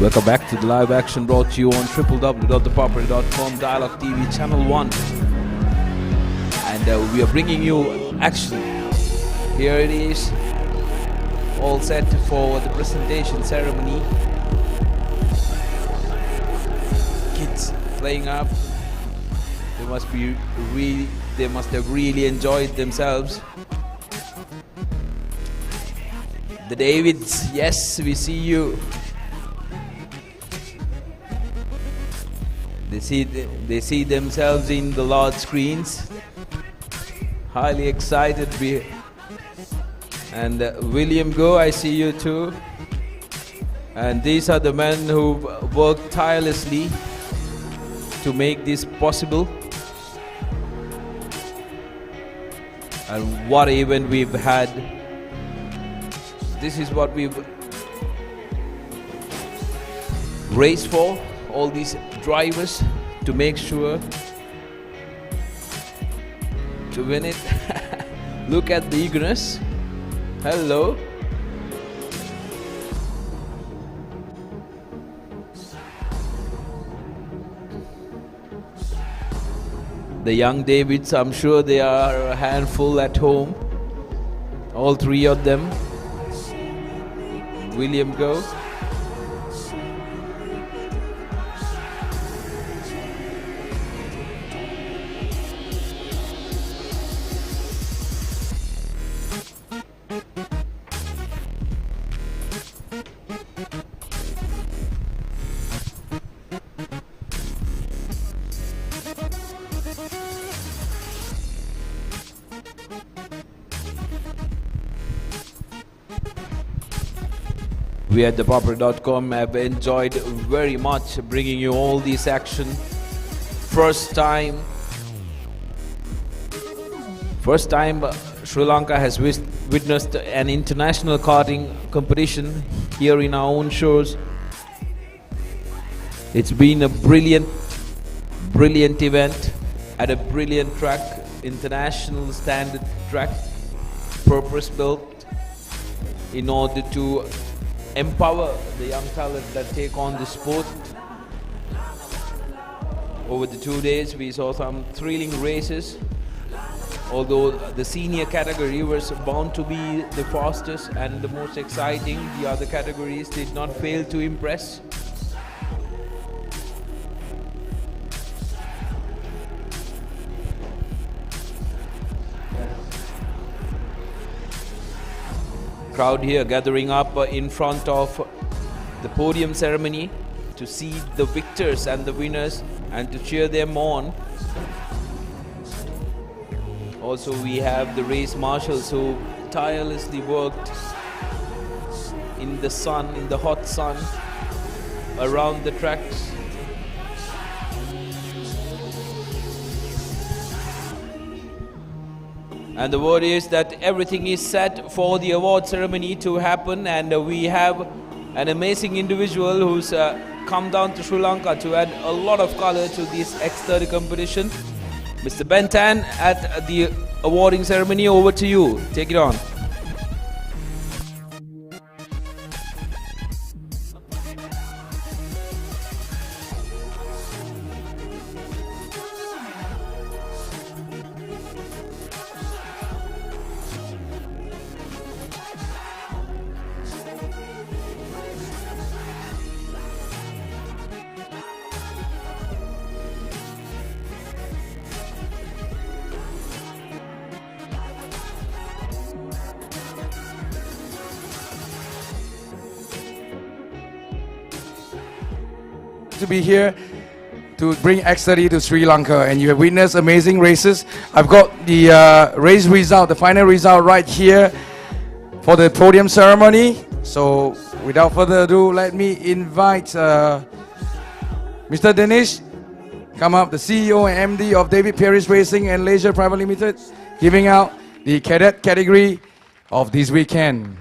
Welcome back to the live action brought to you on www.theproperty.com, Dialogue TV Channel 1. And we are bringing you action. Here it is, all set for the presentation ceremony. Kids playing up. They must have really enjoyed themselves. The Davids, yes, we see you. They see themselves in the large screens, highly excited. And William Go, I see you too. And these are the men who worked tirelessly to make this possible. And what event we've had. This is what we've raced for, all these drivers, to make sure to win it. Look at the eagerness. Hello. The young Davids, I'm sure they are a handful at home. All three of them. William Go. We at theproperty.com have enjoyed very much bringing you all this action. First time Sri Lanka has witnessed an international karting competition here in our own shores. It's been a brilliant event at a brilliant track, international standard track, purpose built in order to empower the young talent that take on the sport. Over the 2 days we saw some thrilling races. Although the senior category was bound to be the fastest and the most exciting, the other categories did not fail to impress. Crowd here gathering up in front of the podium ceremony to see the victors and the winners and to cheer them on. Also we have the race marshals who tirelessly worked in the sun, in the hot sun, around the tracks. And the word is that everything is set for the award ceremony to happen, and we have an amazing individual who's come down to Sri Lanka to add a lot of color to this X30 competition. Mr. Bentan at the awarding ceremony, over to you. Take it on. To be here to bring X30 to Sri Lanka, and you have witnessed amazing races. I've got the race result, the final result right here for the podium ceremony. So without further ado, let me invite Mr. Dinesh come up, the CEO and MD of David Pieris Racing and Leisure Private Limited, giving out the cadet category of this weekend.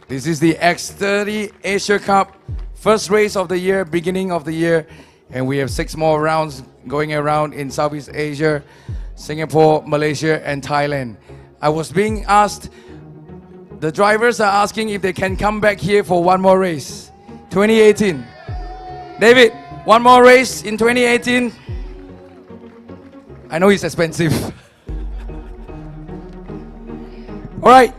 This is the X30 Asia Cup. First race of the year, beginning of the year, and we have 6 more rounds going around in Southeast Asia, Singapore, Malaysia, and Thailand. I was being asked, the drivers are asking if they can come back here for one more race. 2018. David, one more race in 2018. I know it's expensive. All right,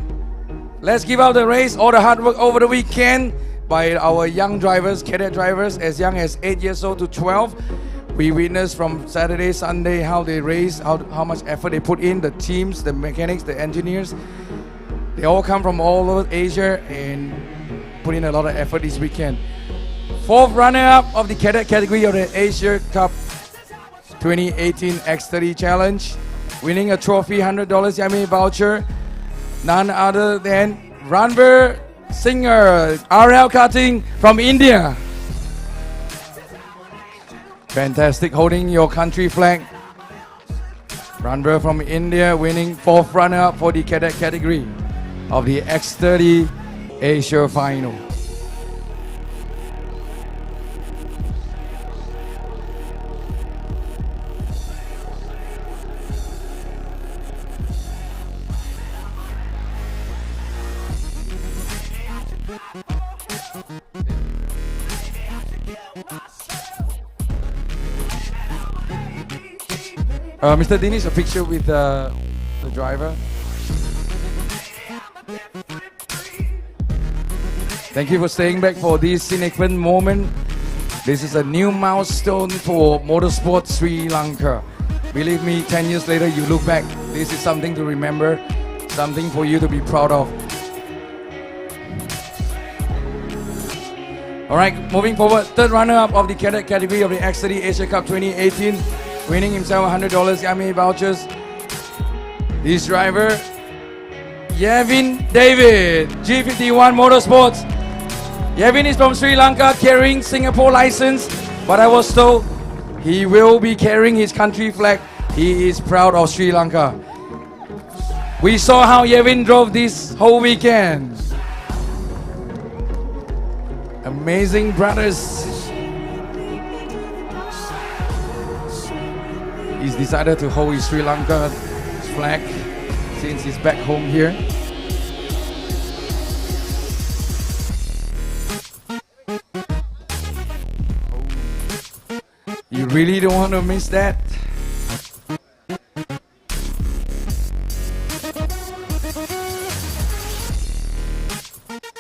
let's give out the race, all the hard work over the weekend by our young drivers, cadet drivers, as young as 8 years old to 12. We witnessed from Saturday, Sunday, how they race, how much effort they put in, the teams, the mechanics, the engineers. They all come from all over Asia and put in a lot of effort this weekend. Fourth runner-up of the cadet category of the Asia Cup 2018 X30 Challenge, winning a trophy, $100 Yummy voucher. None other than Ranbir Singer, RL Karting from India. Fantastic, holding your country flag. Ranbir from India winning fourth runner-up for the cadet category of the X30 Asia Final. Mr. Dinesh, a picture with the driver. Thank you for staying back for this significant moment. This is a new milestone for motorsport Sri Lanka. Believe me, 10 years later, you look back, this is something to remember, something for you to be proud of. All right, moving forward, third runner-up of the cadet category of the X30 Asia Cup 2018, winning himself $100 Yummy vouchers. This driver, Yevin David, G51 Motorsports. Yevin is from Sri Lanka, carrying Singapore license, but I was told he will be carrying his country flag. He is proud of Sri Lanka. We saw how Yevin drove this whole weekend. Amazing brothers. He's decided to hold his Sri Lanka flag since he's back home here. You really don't want to miss that.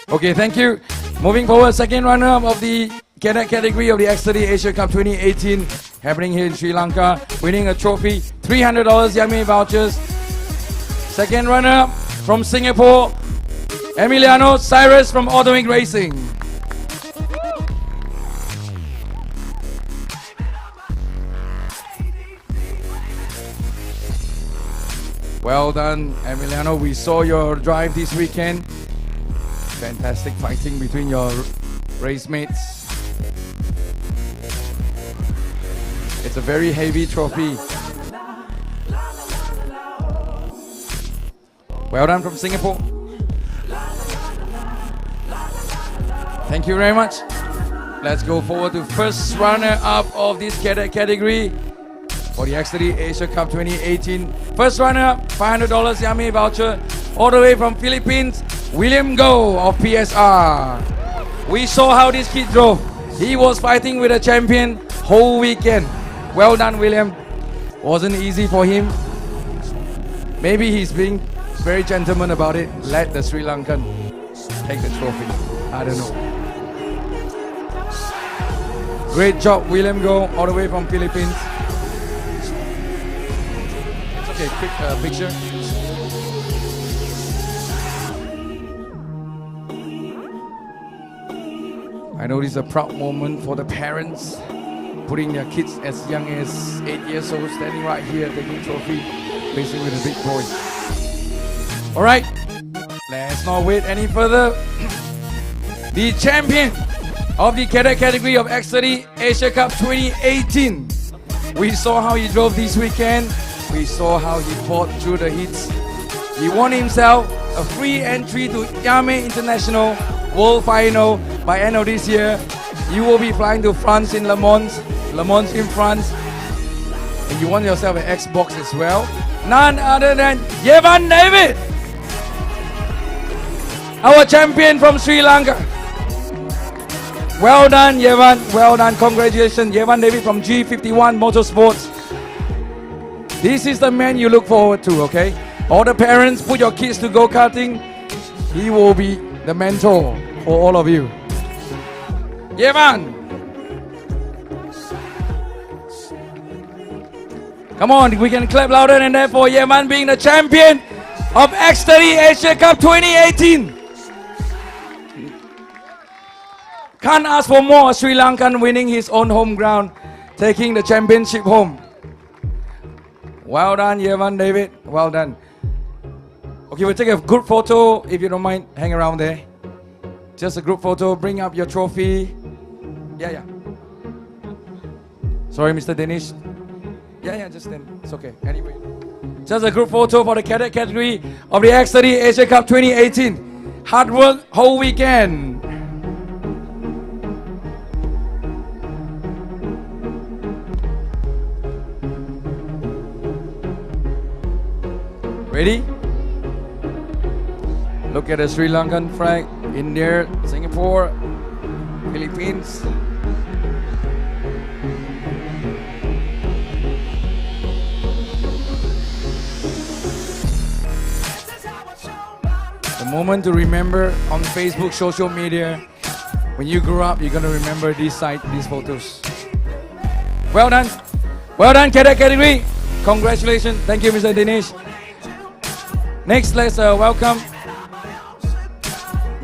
Okay, thank you. Moving forward, second runner-up of the cadet category of the X30 Asia Cup 2018, happening here in Sri Lanka, winning a trophy, $300 Yummy vouchers. Second runner-up from Singapore, Emiliano Cyrus from Automic Racing. Well done, Emiliano. We saw your drive this weekend. Fantastic fighting between your race mates. It's a very heavy trophy. Well done from Singapore. Thank you very much. Let's go forward to first runner-up of this cadet category for the X30 Asia Cup 2018. First runner-up, $500 Yummy voucher, all the way from Philippines, William Go of PSR. We saw how this kid drove. He was fighting with a champion whole weekend. Well done, William. Wasn't easy for him. Maybe he's being very gentleman about it. Let the Sri Lankan take the trophy. I don't know. Great job, William Go, all the way from Philippines. Okay, quick picture. I know this is a proud moment for the parents, putting their kids as young as 8 years old, standing right here, taking trophy, racing with a big boy. All right, let's not wait any further. The champion of the cadet category of X30 Asia Cup 2018. We saw how he drove this weekend. We saw how he fought through the heats. He won himself a free entry to Yame International World Final by end of this year. You will be flying to France in Le Mans in France. And you won yourself an Xbox as well. None other than Yevan David, our champion from Sri Lanka. Well done, Yevan. Well done. Congratulations, Yevan David from G51 Motorsports. This is the man you look forward to, okay? All the parents, put your kids to go-karting. He will be the mentor for all of you. Yevan! Come on, we can clap louder than that for Yevan being the champion of X30 Asia Cup 2018. Can't ask for more. Sri Lankan winning his own home ground, taking the championship home. Well done, Yevan David. Well done. Okay, we'll take a group photo. If you don't mind, hang around there. Just a group photo. Bring up your trophy. Yeah. Sorry, Mr. Danish. Yeah, just then. It's okay. Anyway. Just a group photo for the cadet category of the X30 Asia Cup 2018. Hard work whole weekend. Ready? Look at the Sri Lankan flag. India, Singapore, Philippines. The moment to remember on Facebook, social media. When you grow up, you're gonna remember these photos. Well done. Well done, cadet category. Congratulations. Thank you, Mr. Dinesh. Next, let's welcome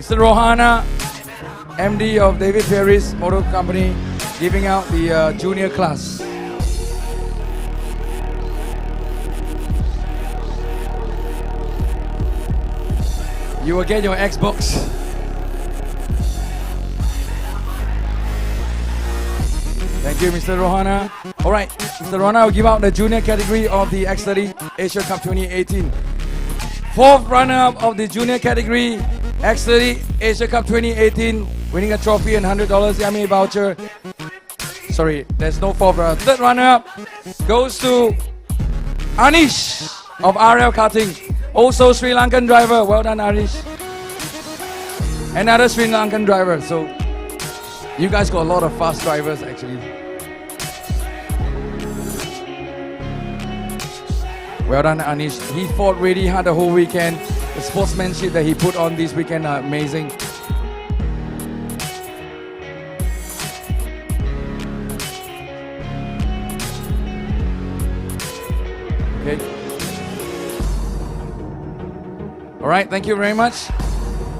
Mr. Rohana, MD of David Perry's Motor Company, giving out the junior class. You will get your Xbox. Thank you, Mr. Rohana. All right, Mr. Rohana will give out the junior category of the X30 Asia Cup 2018. Fourth runner-up of the junior category, X30 Asia Cup 2018, winning a trophy and $100 Yummy voucher. Sorry, there's no fourth runner. Third runner-up goes to Anish of RL Karting, also Sri Lankan driver. Well done, Anish. Another Sri Lankan driver. So you guys got a lot of fast drivers actually. Well done, Anish. He fought really hard the whole weekend. The sportsmanship that he put on this weekend are amazing. Okay. All right, thank you very much.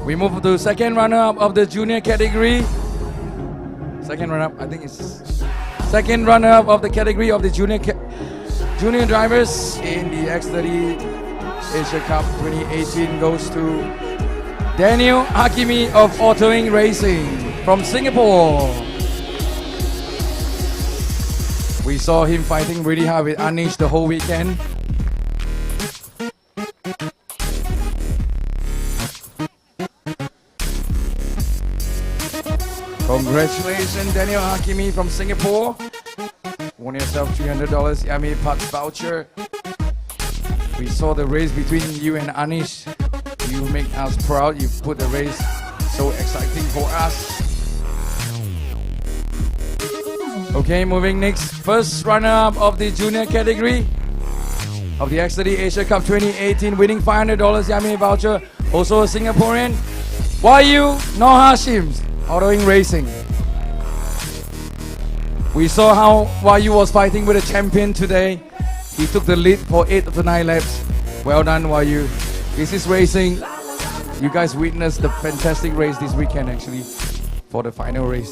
We move to second runner-up of the junior category. Second runner-up, I think it's second runner-up of the category of the junior drivers in the X30 Asia Cup 2018 goes to Daniel Hakimi of Autoing Racing from Singapore. We saw him fighting really hard with Anish the whole weekend. Congratulations, Daniel Hakimi from Singapore. Won yourself $300 Yummy Parts voucher. We saw the race between you and Anish. You make us proud. You put the race so exciting for us. Okay, moving next. First runner-up of the junior category of the X30 Asia Cup 2018, winning $500 Yummy voucher. Also a Singaporean, Wahyu Nur Hashim, Autoing Racing. We saw how Wahyu was fighting with a champion today. He took the lead for 8 of the 9 laps. Well done, Wahyu. This is racing. You guys witnessed the fantastic race this weekend actually for the final race.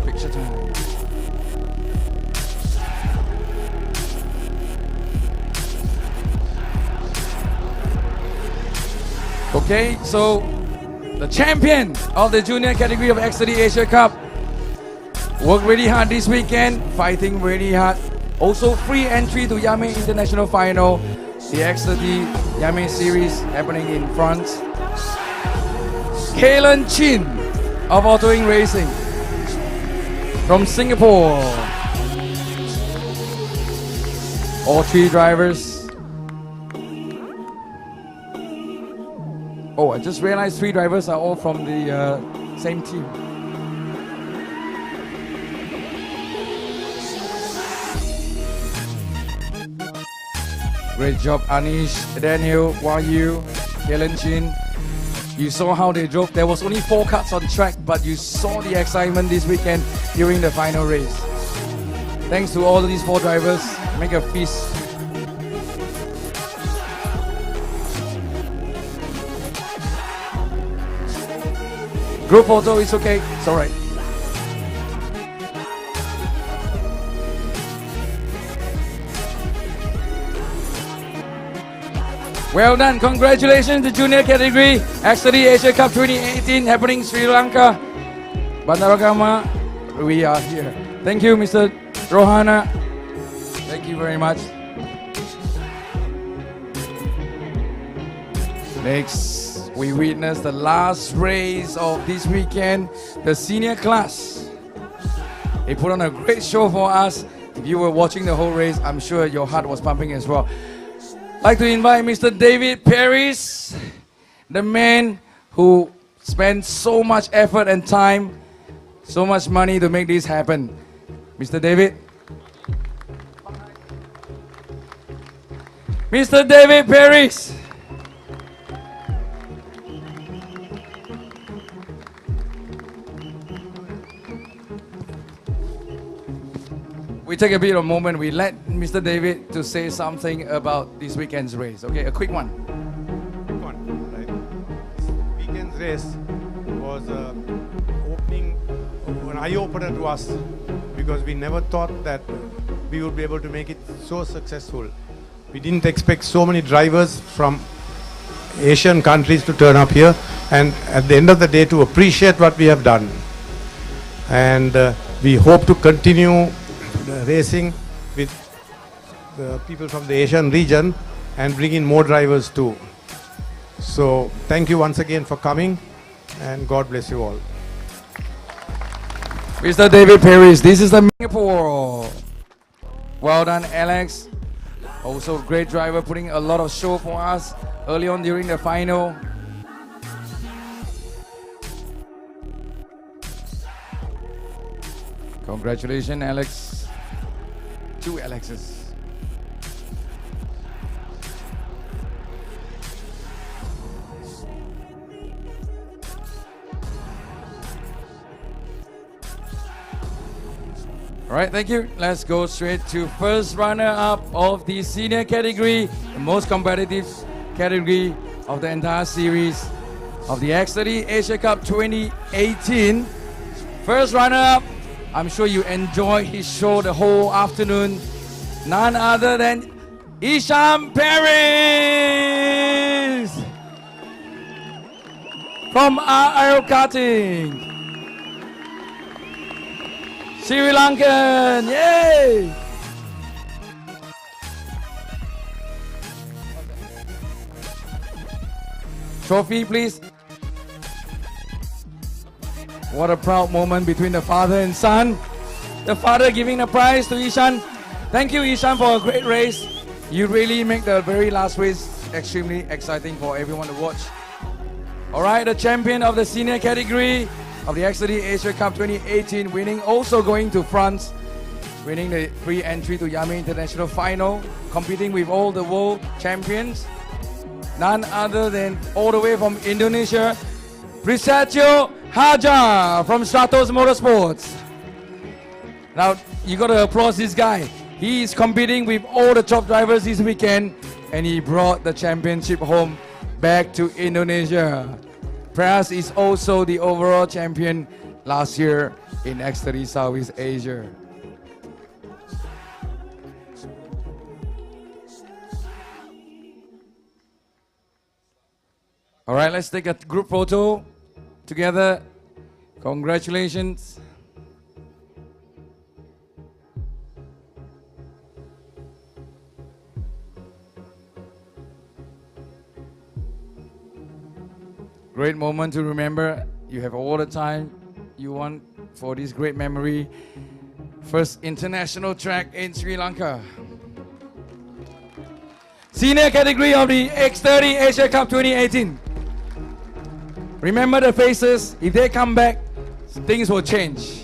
Picture time. Okay, so the champion of the junior category of X30 Asia Cup worked really hard this weekend, fighting really hard. Also free entry to Yame International Final, the X30 Yame Series happening in France. Kalen Chin of Autoing Racing from Singapore. All three drivers. Oh, I just realized three drivers are all from the same team. Great job, Anish, Daniel, Wahyu, Helen Chin. You saw how they drove. There was only 4 cuts on track, but you saw the excitement this weekend during the final race. Thanks to all of these 4 drivers. Make a feast. Group photo, it's okay. It's all right. Well done. Congratulations to junior category. X30 Asia Cup 2018 happening in Sri Lanka. Bandaragama, we are here. Thank you, Mr. Rohana. Thank you very much. Next, we witness the last race of this weekend, the senior class. They put on a great show for us. If you were watching the whole race, I'm sure your heart was pumping as well. I'd like to invite Mr. David Paris, the man who spent so much effort and time, so much money to make this happen. Mr. David. Mr. David Paris. We take a bit of a moment. We let Mr. David to say something about this weekend's race. Okay, a quick one. Quick one, right? This weekend's race was an eye-opener to us because we never thought that we would be able to make it so successful. We didn't expect so many drivers from Asian countries to turn up here and at the end of the day to appreciate what we have done. And we hope to continue racing with the people from the Asian region and bring in more drivers too. So thank you once again for coming and God bless you all. Mr. David Paris, this is the Singapore. Well done, Alex. Also great driver, putting a lot of show for us early on during the final. Congratulations, Alex. 2 Alexes. All right, thank you. Let's go straight to first runner-up of the senior category, the most competitive category of the entire series of the X30 Asia Cup 2018. First runner-up, I'm sure you enjoyed his show the whole afternoon. None other than Isham Paris from RL Karting. Sri Lankan, yay! Trophy, please. What a proud moment between the father and son. The father giving the prize to Ishan. Thank you, Ishan, for a great race. You really make the very last race extremely exciting for everyone to watch. All right, the champion of the senior category of the X30 Asia Cup 2018, winning, also going to France, winning the free entry to Yami International Final, competing with all the world champions. None other than all the way from Indonesia, Prisatyo Hajar from Stratos Motorsports. Now, you got to applaud this guy. He is competing with all the top drivers this weekend, and he brought the championship home back to Indonesia. Pras is also the overall champion last year in X30 Southeast Asia. All right, let's take a group photo together. Congratulations. Great moment to remember. You have all the time you want for this great memory. First international track in Sri Lanka. Senior category of the X30 Asia Cup 2018. Remember the faces. If they come back, things will change.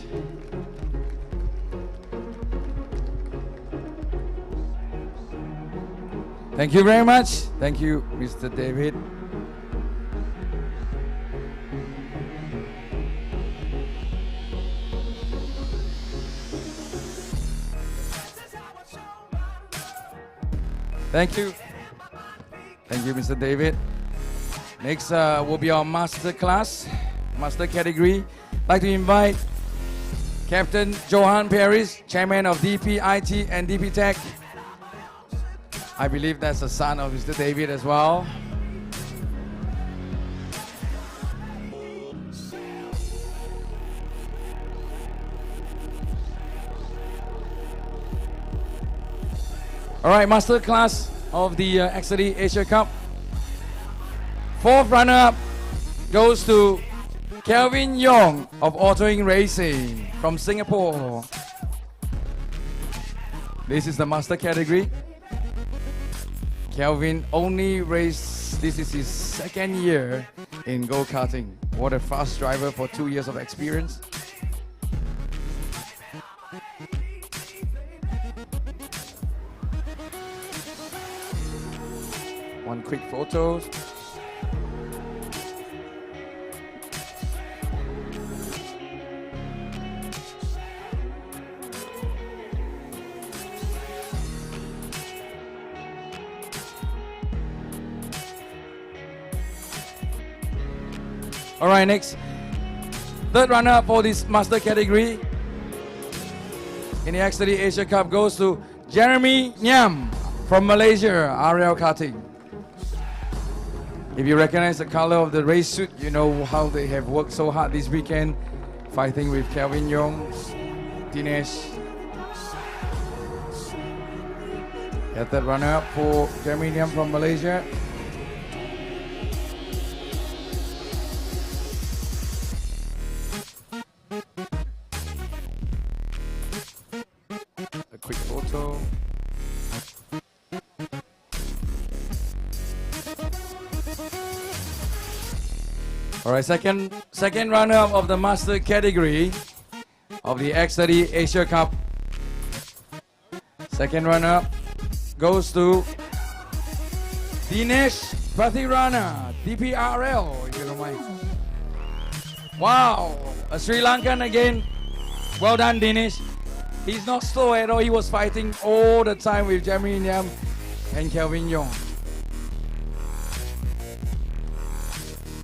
Thank you very much. Thank you, Mr. David. Thank you. Thank you, Mr. David. Next will be our master class, master category. I'd like to invite Captain Johan Paris, Chairman of DPIT and DP Tech. I believe that's the son of Mr. David as well. All right, master class of the X30 Asia Cup. Fourth runner-up goes to Kelvin Yong of Autoing Racing from Singapore. This is the master category. Kelvin only raced, this is his second year in go-karting. What a fast driver for 2 years of experience. One quick photo. All right, next. Third runner for this master category in the X30 Asia Cup goes to Jeremy Nyam from Malaysia, RL Karting. If you recognize the color of the race suit, you know how they have worked so hard this weekend, fighting with Kelvin Yong, Dinesh. Yeah, third runner for Jeremy Nyam from Malaysia. A quick photo. All right, second runner-up of the master category of the X30 Asia Cup. Second runner-up goes to Dinesh Prathirana, DPRL, if you don't mind. Wow, a Sri Lankan again. Well done, Dinesh. He's not slow at all. He was fighting all the time with Jeremy Nyam and Kelvin Yong.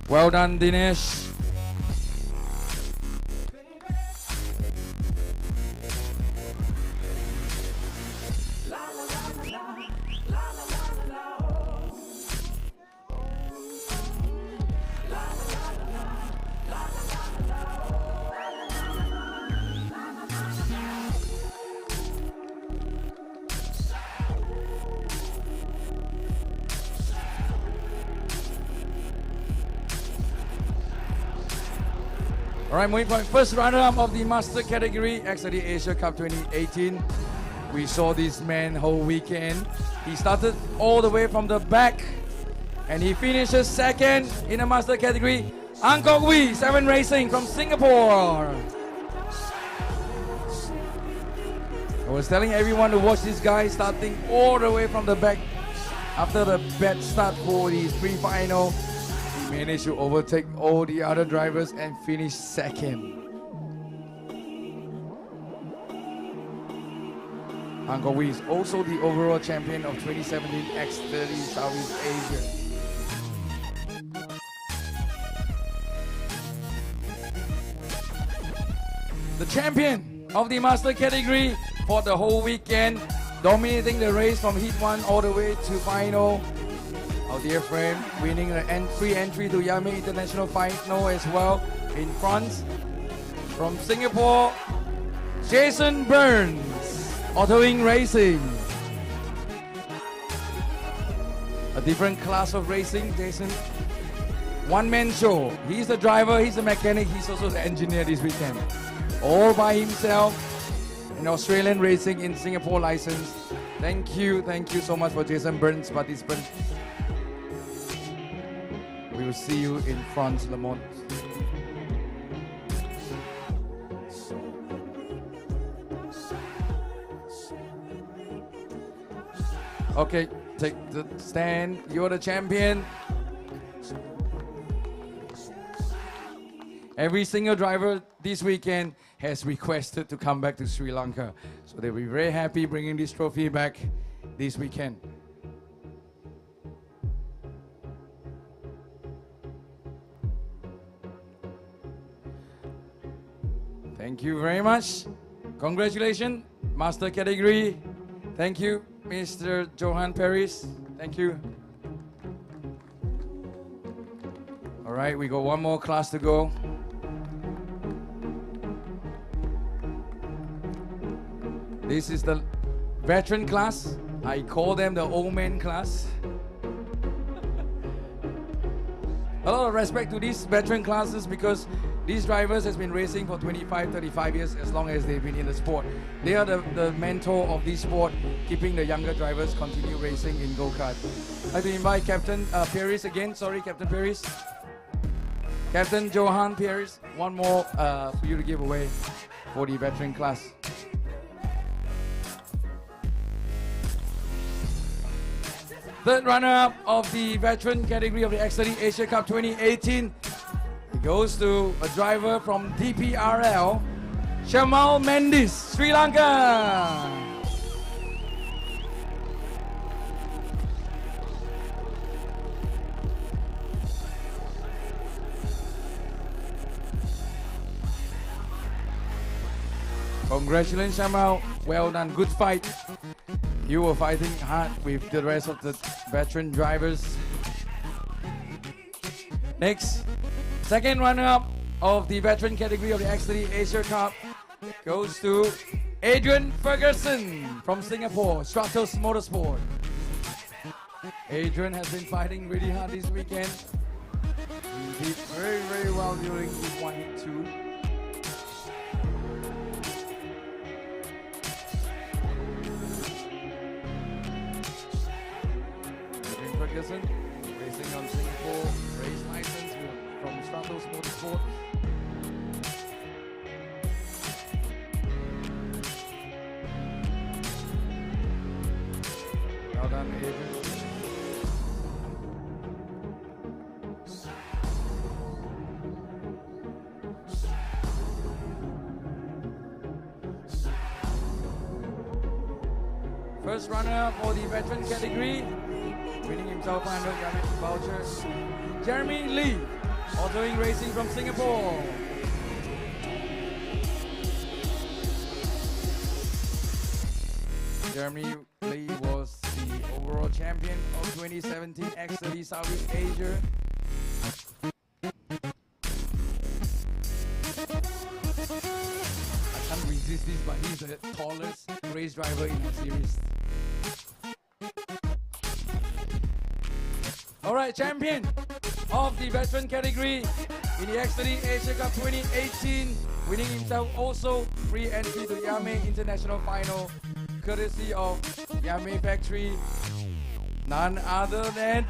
Well done, Dinesh. All right, moving for first runner-up of the master category, X30 Asia Cup 2018. We saw this man whole weekend. He started all the way from the back, and he finishes second in the master category. Ang Kok Wee, 7 Racing from Singapore. I was telling everyone to watch this guy starting all the way from the back. After the bad start for the pre-final, he managed to overtake all the other drivers and finish second. Ang Kok Wee is also the overall champion of 2017 X30 Southeast Asia. The champion of the master category for the whole weekend, dominating the race from heat 1 all the way to final. Our dear friend winning the free entry to Yame International Final as well in France. From Singapore, Jason Burns, Autoing Racing. A different class of racing, Jason. One-man show. He's the driver, he's the mechanic, he's also the engineer this weekend. All by himself. An Australian racing in Singapore license. Thank you so much for Jason Burns participant. We will see you in France, Lamont. Okay, take the stand. You're the champion. Every single driver this weekend has requested to come back to Sri Lanka. So they'll be very happy bringing this trophy back this weekend. Thank you very much. Congratulations, Master Category. Thank you, Mr. Johan Paris. Thank you. All right, we got one more class to go. This is the veteran class. I call them the old man class. A lot of respect to these veteran classes because these drivers has been racing for 25, 35 years as long as they've been in the sport. They are the mentor of this sport, keeping the younger drivers continue racing in go-kart. I'd like to invite Captain Paris again. Sorry, Captain Paris. Captain Johan Paris, one more for you to give away for the veteran class. Third runner-up of the veteran category of the X30 Asia Cup 2018 goes to a driver from DPRL, Shamal Mendis, Sri Lanka. Congratulations, Shamal. Well done. Good fight. You were fighting hard with the rest of the veteran drivers. Next, second runner-up of the veteran category of the X30 Asia Cup goes to Adrian Ferguson from Singapore, Stratos Motorsport. Adrian has been fighting really hard this weekend. He did very, very well during his 1 hit 2. Ferguson, racing on Singapore, race license from Stratos Motorsport. Well done, Adrian. First runner for the veteran category, winning himself 500 Yamaha vouchers, Jeremy Lee, Autoing Racing from Singapore. Jeremy Lee was the overall champion of 2017 X30 Southeast Asia. I can't resist this, but he's the tallest race driver in the series. Alright, champion of the veteran category in the X30 Asia Cup 2018, winning himself also free entry to the Yamaha International Final, courtesy of Yamaha Factory, none other than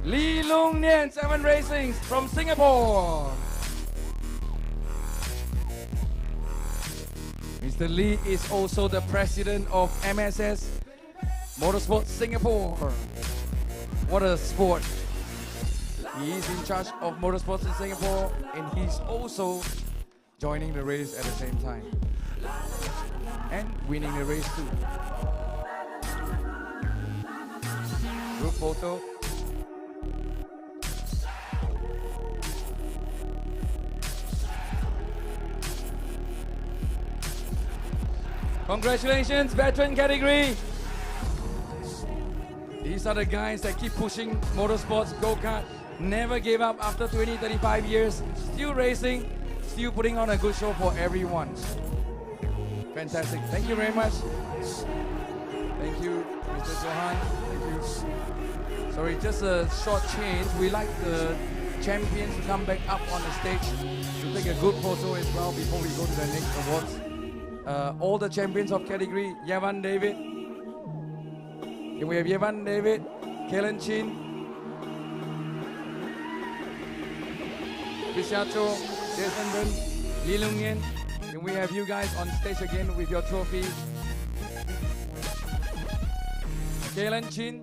Lee Lung Nian, 7 Racing from Singapore. Mr. Lee is also the president of MSS Motorsport Singapore. What a sport. He is in charge of motorsports in Singapore and he's also joining the race at the same time and winning the race too. Group photo. Congratulations, veteran category. These are the guys that keep pushing motorsports, go-kart, never gave up after 20, 35 years, still racing, still putting on a good show for everyone. Fantastic. Thank you very much. Thank you, Mr. Johan. Thank you. Sorry, just a short change. We like the champions to come back up on the stage to take a good photo as well before we go to the next awards. All the champions of category, Yavan David, Can we have Yevan David, Kalen Chin, Pishato, Desmond Ben, Lee Lung Yen. Can we have you guys on stage again with your trophy? Kalen Chin.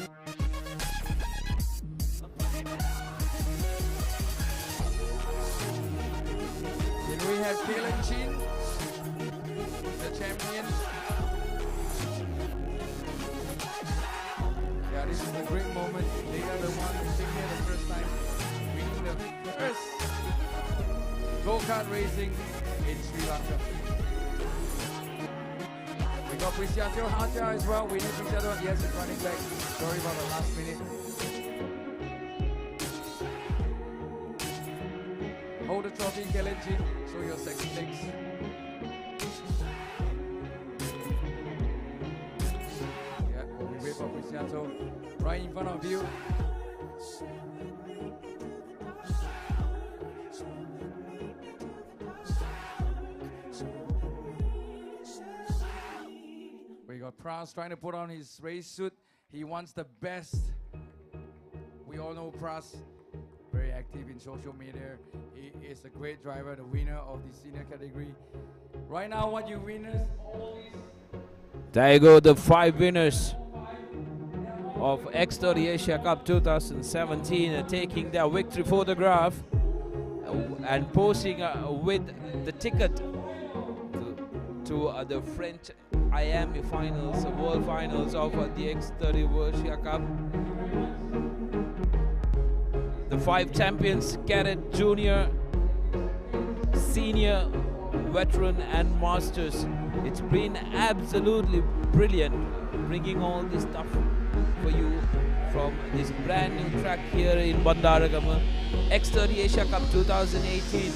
Can we have Kalen Chin, the champion? Yeah, this is a great moment. They are the ones who came here the first time, winning the first go-kart racing in Sri Lanka. We got Prisyato Haja as well. We need Prisyato. Yes, it's running back. Sorry about the last minute. Hold the trophy, Kelechi. Show your sexy legs. Yeah, while we wait for Prisyato. Right in front of you. We got Pras trying to put on his race suit. He wants the best. We all know Pras, very active in social media. He is a great driver, the winner of the senior category. Right now, what you winners? There you go, the 5 winners of X30 Asia Cup 2017 taking their victory photograph and posing with the ticket to the French Miami finals, world finals of the X30 Asia Cup. The 5 champions, cadet, junior, senior, veteran and masters. It's been absolutely brilliant bringing all this stuff for you from this brand new track here in Bandaragama. X30 Asia Cup 2018.